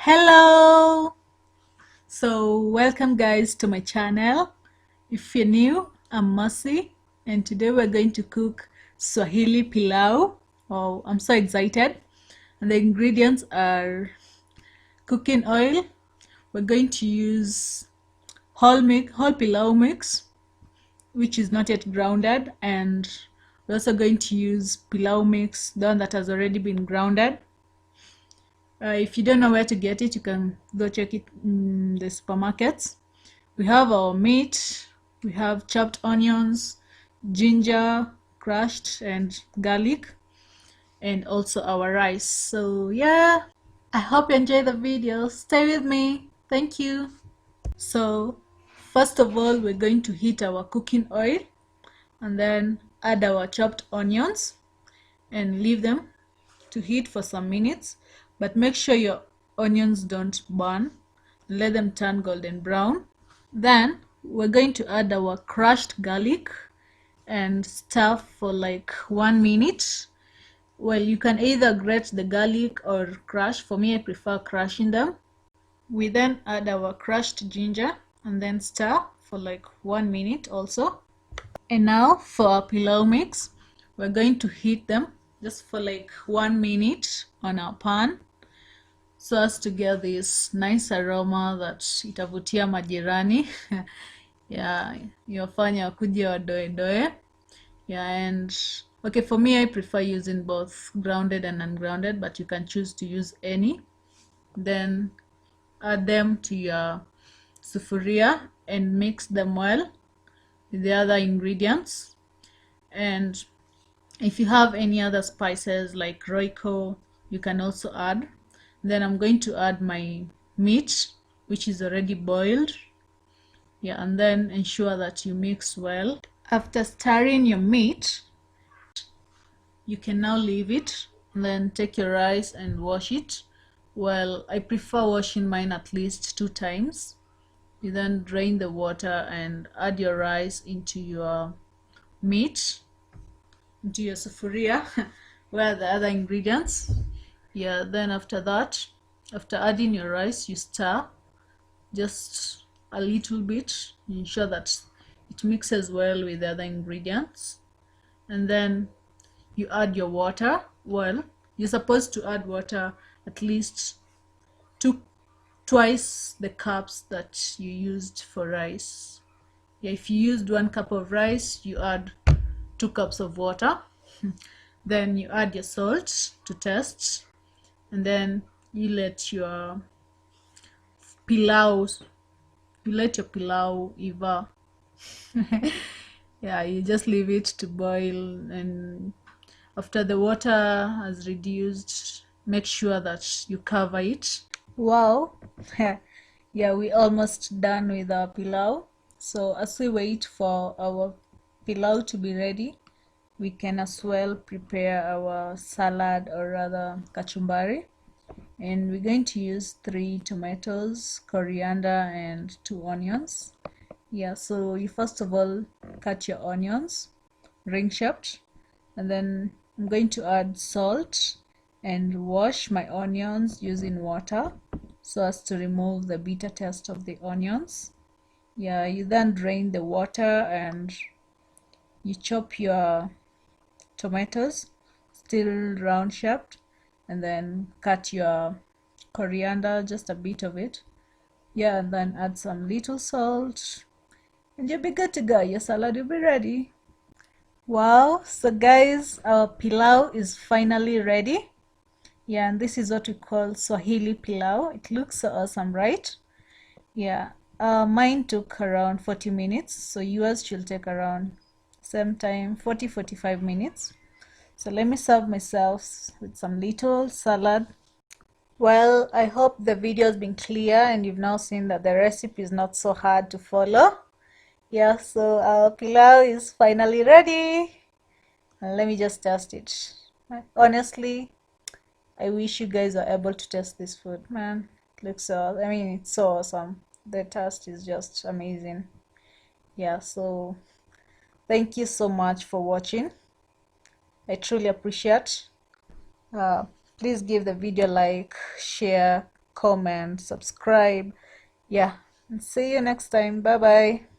Hello! So welcome guys to my channel. If you're new, I'm Mercy and today we're going to cook Swahili Pilau. Oh, I'm so excited. And the ingredients are cooking oil. We're going to use whole pilau mix, which is not yet grounded, and we're also going to use pilau mix, the one that has already been grounded. If you don't know where to get it, you can go check it in the supermarkets. We have our meat, we have chopped onions, ginger, crushed, and garlic, and also our rice. So yeah, I hope you enjoy the video. Stay with me. Thank you. So first of all, we're going to heat our cooking oil and then add our chopped onions and leave them to heat for some minutes, but make sure your onions don't burn. Let them turn golden brown. Then we're going to add our crushed garlic and stir for like 1 minute. Well, you can either grate the garlic or crush. For me, I prefer crushing them. We then add our crushed ginger and then stir for like 1 minute also. And now for our pilau mix, we're going to heat them just for like 1 minute on our pan so as to get this nice aroma that itavutia majirani. Yeah, iwafanya wakuje wadoedoe. Yeah, and okay, for me I prefer using both grounded and ungrounded, but you can choose to use any. Then add them to your sufuria and mix them well with the other ingredients. And if you have any other spices like roiko, you can also add. Then I'm going to add my meat, which is already boiled. Yeah, and then ensure that you mix well. After stirring your meat, you can now leave it and then take your rice and wash it. Well, I prefer washing mine at least 2 times. You then drain the water and add your rice into your meat, into your sufuria where the other ingredients. Yeah, then after that, after adding your rice, you stir just a little bit. Ensure that it mixes well with the other ingredients, and then you add your water. Well, you're supposed to add water at least twice the cups that you used for rice. Yeah, if you used 1 cup of rice, you add 2 cups of water. Then you add your salt to taste, and then you let your pilau eva. Yeah, you just leave it to boil, and after the water has reduced, make sure that you cover it. Wow. Yeah, we almost done with our pilau. So as we wait for our pilau to be ready, we can as well prepare our salad, or rather kachumbari. And we're going to use 3 tomatoes, coriander, and 2 onions. Yeah, so you first of all cut your onions ring shaped, and then I'm going to add salt and wash my onions using water so as to remove the bitter taste of the onions. Yeah, you then drain the water and you chop your tomatoes still round shaped, and then cut your coriander, just a bit of it. Yeah, and then add some little salt and you'll be good to go. Your salad will be ready. Wow, so guys, our pilau is finally ready. Yeah, and this is what we call Swahili pilau. It looks so awesome, right? Yeah, mine took around 40 minutes, so yours should take around same time, 40-45 minutes. So let me serve myself with some little salad. Well, I hope the video has been clear and you've now seen that the recipe is not so hard to follow. Yeah, so our pilau is finally ready. And let me just test it. Honestly, I wish you guys are able to taste this food, man. It looks so, I mean, it's so awesome. The taste is just amazing. Yeah, so thank you so much for watching. I truly appreciate. Please give the video a like, share, comment, subscribe. Yeah, and see you next time. Bye bye.